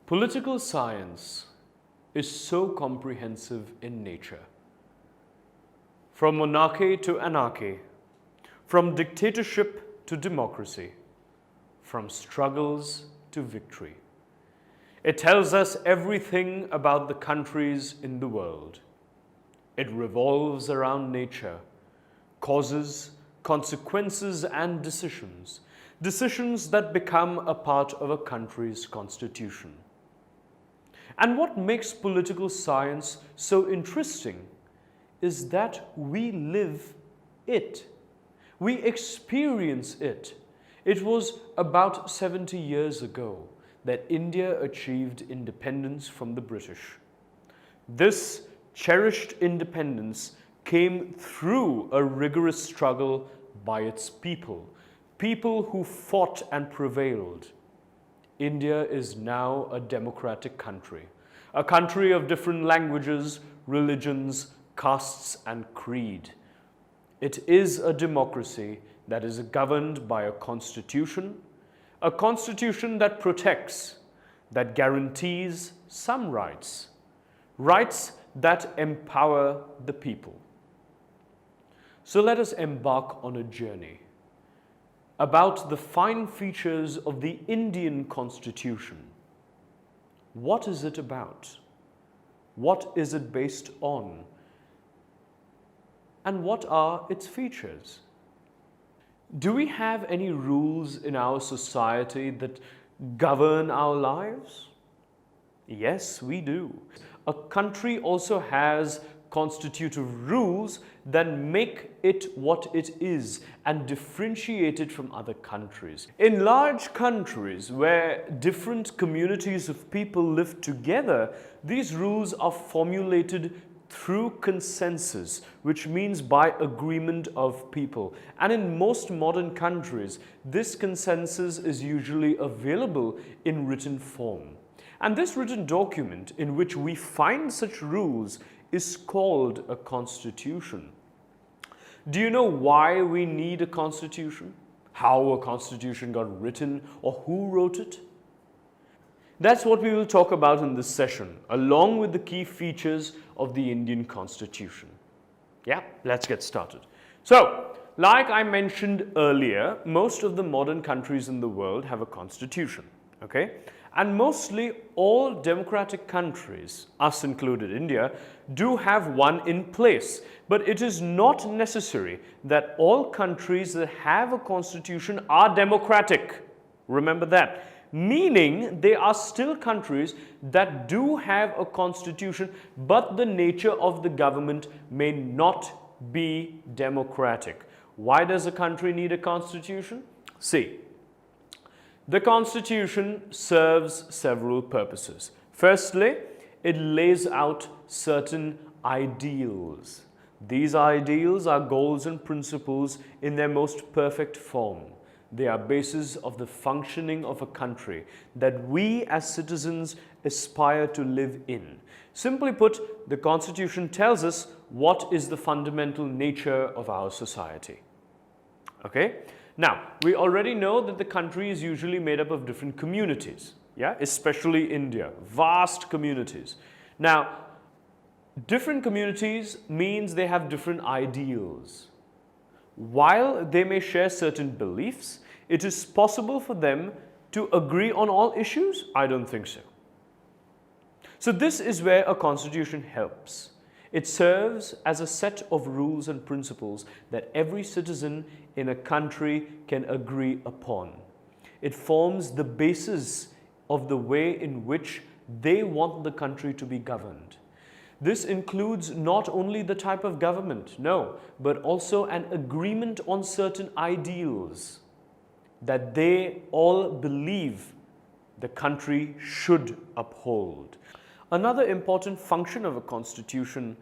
Political science is so comprehensive in nature. From monarchy to anarchy, from dictatorship to democracy, from struggles to victory. It tells us everything about the countries in the world. It revolves around nature, causes, consequences, and decisions. Decisions that become a part of a country's constitution. And what makes political science so interesting is that we live it. We experience it. It was about 70 years ago that India achieved independence from the British. This cherished independence came through a rigorous struggle by its people, people who fought and prevailed. India is now a democratic country, a country of different languages, religions, castes, and creed. It is a democracy that is governed by a constitution that protects, that guarantees some rights, rights that empower the people. So let us embark on a journey about the fine features of the Indian Constitution. What is it about? What is it based on? And what are its features? Do we have any rules in our society that govern our lives? Yes, we do. A country also has constitutive rules that make it what it is and differentiate it from other countries. In large countries where different communities of people live together, these rules are formulated through consensus, which means by agreement of people. And in most modern countries, this consensus is usually available in written form. And this written document in which we find such rules is called a constitution. Do you know why we need a constitution? How a constitution got written or who wrote it? That's what we will talk about in this session, along with the key features of the Indian Constitution. Yeah, let's get started. So, like I mentioned earlier, most of the modern countries in the world have a constitution, okay? And mostly all democratic countries, us included India, do have one in place. But it is not necessary that all countries that have a constitution are democratic. Remember that. Meaning they are still countries that do have a constitution, but the nature of the government may not be democratic. Why does a country need a constitution? See, the constitution serves several purposes. Firstly, it lays out certain ideals. These ideals are goals and principles in their most perfect form. They are bases of the functioning of a country that we as citizens aspire to live in. Simply put, the Constitution tells us what is the fundamental nature of our society. Okay? Now, we already know that the country is usually made up of different communities, yeah? Especially India, vast communities. Now, different communities means they have different ideals. While they may share certain beliefs, it is possible for them to agree on all issues? I don't think so. So this is where a constitution helps. It serves as a set of rules and principles that every citizen in a country can agree upon. It forms the basis of the way in which they want the country to be governed. This includes not only the type of government, no, but also an agreement on certain ideals that they all believe the country should uphold. Another important function of a constitution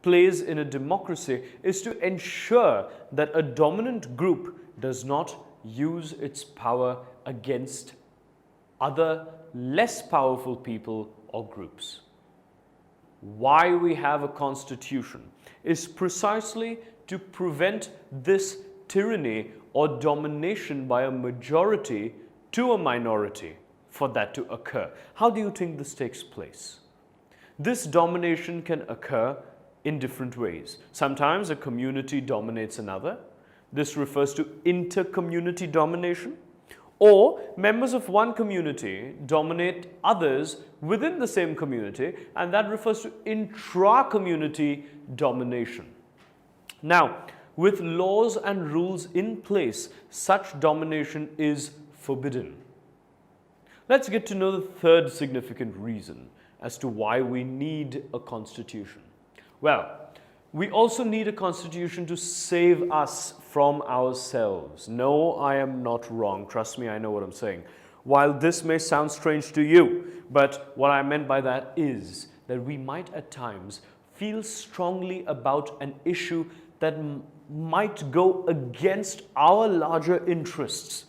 plays in a democracy is to ensure that a dominant group does not use its power against other less powerful people or groups. Why we have a constitution is precisely to prevent this tyranny or domination by a majority to a minority. for that to occur. How do you think this takes place? This domination can occur in different ways. Sometimes a community dominates another. This refers to inter-community domination. Or members of one community dominate others within the same community, and that refers to intra-community domination. Now, with laws and rules in place, such domination is forbidden. Let's get to know the third significant reason as to why we need a constitution. Well, we also need a constitution to save us from ourselves. No, I am not wrong. Trust me, I know what I'm saying. While this may sound strange to you, but what I meant by that is that we might at times feel strongly about an issue that might go against our larger interests.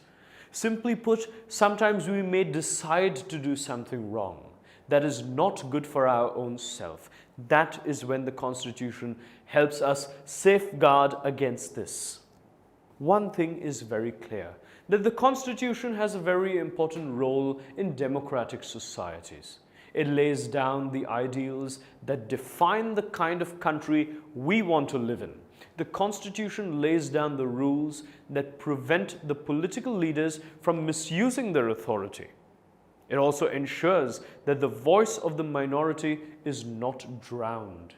Simply put, sometimes we may decide to do something wrong that is not good for our own self. That is when the Constitution helps us safeguard against this. One thing is very clear, that the Constitution has a very important role in democratic societies. It lays down the ideals that define the kind of country we want to live in. The Constitution lays down the rules that prevent the political leaders from misusing their authority. It also ensures that the voice of the minority is not drowned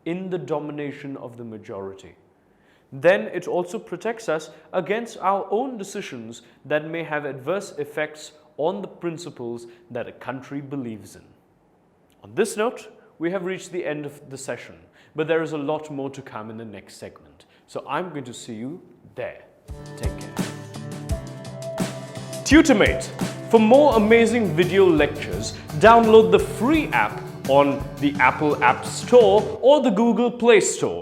in the domination of the majority. Then it also protects us against our own decisions that may have adverse effects on the principles that a country believes in. On this note, we have reached the end of the session, but there is a lot more to come in the next segment. So I'm going to see you there. Take care. Tutormate. For more amazing video lectures, download the free app on the Apple App Store or the Google Play Store.